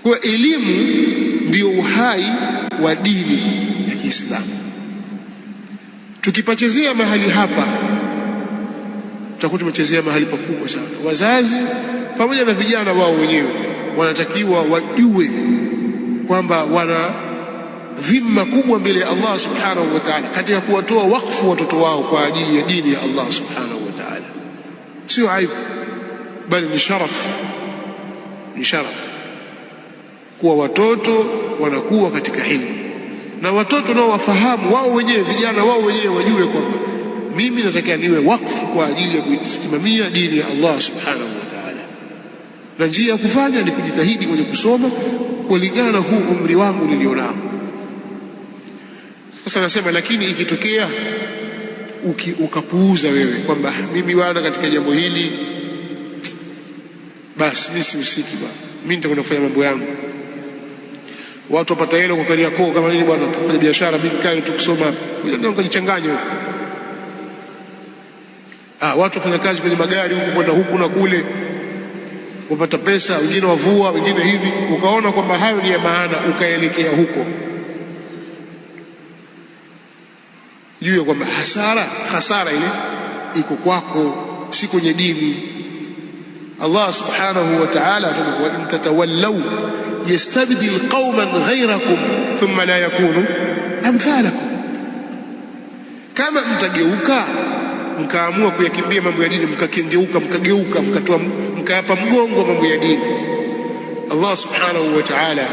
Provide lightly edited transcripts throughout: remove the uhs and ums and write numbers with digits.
Kwa elimu ndio uhai wa dini ya Kiislamu. Tukipachezea mahali hapa tutakuwa tumechezea mahali pakubwa sana. Wazazi pamoja na vijana wao wenyewe wanatakiwa wajue kwamba wana dhima kubwa mbele ya Allah subhanahu wa ta'ala katika kuwatoa wakfu watoto wao kwa ajili ya dini ya Allah subhanahu wa ta'ala. Sio aibu, bali ni sharaf. Ni sharaf kuwa watoto wanakuwa katika ilmu, na watoto nao wafahamu wao wenyewe, vijana wao wenyewe wajue kwamba mimi nataka niwe wakfu kwa ajili ya kuisimamia dini ya Allah subhanahu wa ta'ala, na njia ya kufanya ni kujitahidi kwenye kusoma kulingana na huu umri wangu nilionao. Sasa nasema, lakini ikitokea ukapuuza wewe kwamba mimi bwana katika jambo hili basi mimi sihusiki bwana, mimi nitakwenda kufanya mambo yangu, watu wapata hela kwa Kariakoo kama nini bwana, tufanye biashara, mimi kae tu kusoma hapa, ndio ukajichanganya huko. Watu wafanya kazi kwenye magari huku kwenda huku na kule, wapata pesa, wengine wavua, wengine hivi, ukaona kwamba hayo ni ya maana, ukaelekea huko, jua kwamba hasara ile iko kwako, si kwenye dini. Allah subhanahu wa ta'ala atamwambia, wa in tatawallaw yastabdil qauman ghayrakum thumma la yakunu amthalakum. Kama mtageuka mkaamua kuyakimbia mambo ya dini, mkageuka mkayapa mgongo mambo ya dini, Allah subhanahu wa ta'ala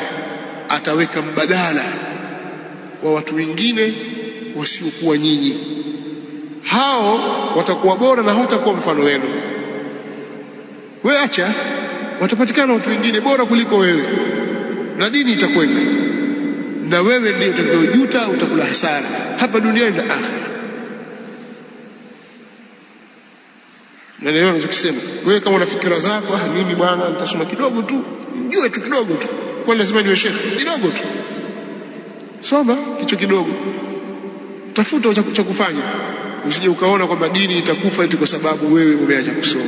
ataweka mbadala wa watu wengine wasiokuwa nyinyi. Hao watakuwa bora na hawatakuwa mfano wenu. Wewe acha, watapatikana watu wengine bora kuliko wewe, na dini itakwenda, na wewe ndio utakayojuta, utakula hasara hapa duniani na akhera. Na leo ninachokisema, wewe kama una fikira zako, mimi bwana nitasoma kidogo tu, njue tu kidogo tu, kwa lazima niwe shekhi kidogo tu, soma kicho kidogo, tafuta cha kufanya. Usije ukaona kwamba dini itakufa eti kwa sababu wewe umeacha kusoma.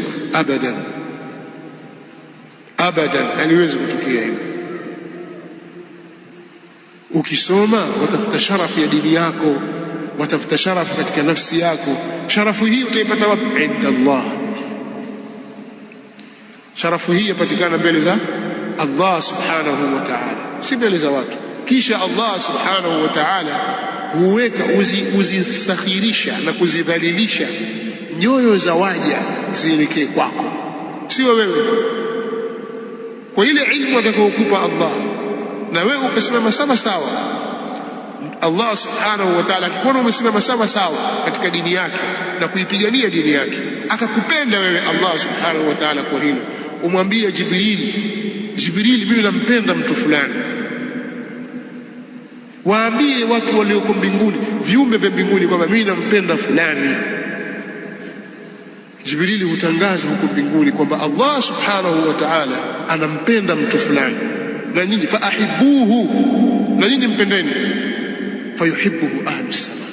Abadan, haliwezi kutokea hivyo. Ukisoma watafuta sharafu ya dini yako, watafuta sharafu katika nafsi yako. Sharafu hii utaipata wapi? Inda Allah. Sharafu hii yapatikana mbele za Allah subhanahu wa ta'ala, si mbele za watu. Kisha Allah subhanahu wa ta'ala huweka uzisakhirisha na kuzidhalilisha nyoyo za waja zielekee kwako, sio wewe. Kwa ile ilmu atakayokupa Allah na wewe ukasimama sawa sawa, Allah subhanahu wa ta'ala akikuona umesimama sawa sawa katika dini yake na kuipigania dini yake, akakupenda wewe Allah subhanahu wa ta'ala kwa hilo, umwambie Jibril, mimi nampenda mtu fulani. Waambie watu walioko mbinguni, viumbe vya mbinguni, kwamba mimi nampenda fulani. Jibrili hutangaza huko mbinguni kwamba Allah subhanahu wa ta'ala anampenda mtu fulani, na nyinyi faahibuhu, na nyinyi mpendeni. Fayuhibbuhu ahlus sama,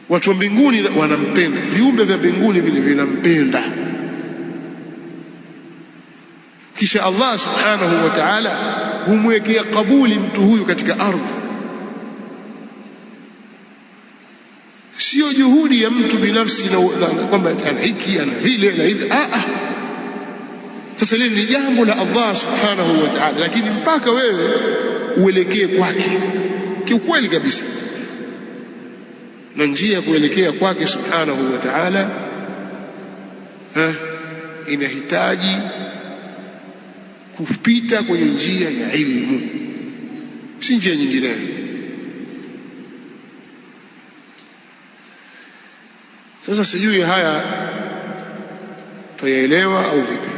watu wa mbinguni wanampenda, viumbe vya mbinguni vile vinampenda. Kisha Allah subhanahu wa ta'ala humwekea kabuli mtu huyu katika ardhi. Sio juhudi ya mtu binafsi na kwamba ana hiki ana vile na hivi. Sasa hili ni jambo la Allah subhanahu wa ta'ala, lakini mpaka wewe uelekee kwake kiukweli kabisa, na njia ya kuelekea kwake subhanahu wa ta'ala inahitaji kupita kwenye njia ya ilmu, si njia nyingine. Sasa sijui haya tuyaelewa au vipi?